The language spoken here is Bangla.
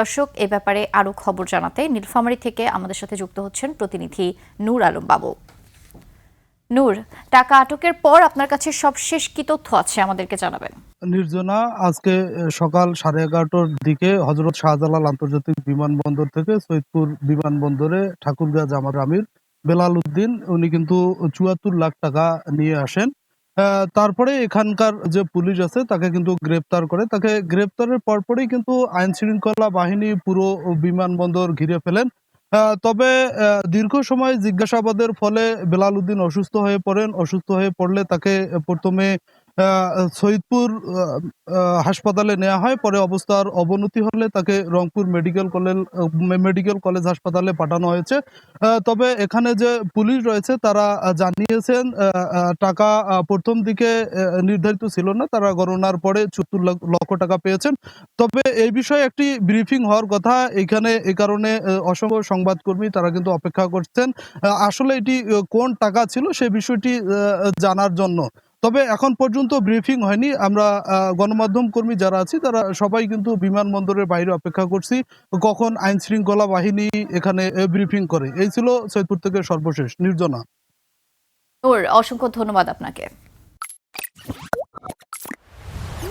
দর্শক, এ ব্যাপারে আরো খবর জানাতে নীলফামারী থেকে আমাদের সাথে যুক্ত হচ্ছেন প্রতিনিধি নূর আলম বাবু। নূর, টাকা আটকের পর আপনার কাছে সবশেষ কি তথ্য আছে আমাদেরকে জানাবেন। নির্জনা, আজকে সকাল 11:30টার দিকে হজরত শাহজালাল আন্তর্জাতিক বিমানবন্দর থেকে সৈয়দপুর বিমানবন্দরে ঠাকুরগাঁ জামার আমির বেলাল উদ্দিন উনি কিন্তু ৭৪ লাখ টাকা নিয়ে আসেন। তারপরে এখানকার যে পুলিশ আছে তাকে কিন্তু গ্রেপ্তার করে। তাকে গ্রেপ্তারের পরপরই কিন্তু আইন শৃঙ্খলা বাহিনী পুরো বিমানবন্দর ঘিরে ফেলেন। তবে দীর্ঘ সময় জিজ্ঞাসাবাদের ফলে বেলাল উদ্দিন অসুস্থ হয়ে পড়েন। অসুস্থ হয়ে পড়লে তাকে প্রথমে সৈয়দপুর হাসপাতালে নেওয়া হয়। পরে অবস্থার অবনতি হলে তাকে রংপুর মেডিকেল কলেজ হাসপাতালে পাঠানো হয়েছে। তবে এখানে যে পুলিশ রয়েছে তারা জানিয়েছেন টাকা প্রথম দিকে নির্ধারিত ছিল না, তারা গণনার পরে ৭৪ লক্ষ টাকা পেয়েছেন। তবে এই বিষয়ে একটি ব্রিফিং হওয়ার কথা এখানে, এই কারণে অসংখ্য সংবাদকর্মী তারা কিন্তু অপেক্ষা করছেন আসলে এটি কোন টাকা ছিল সে বিষয়টি জানার জন্য। তবে এখন পর্যন্ত ব্রিফিং হয়নি। আমরা গণমাধ্যম কর্মী যারা আছি তারা সবাই কিন্তু বিমানবন্দরের বাইরে অপেক্ষা করছি কখন আইন শৃঙ্খলা বাহিনী এখানে ব্রিফিং করে। এই ছিল সৈয়দপুর থেকে সর্বশেষ। নির্জনা। নূর, অসংখ্য ধন্যবাদ আপনাকে।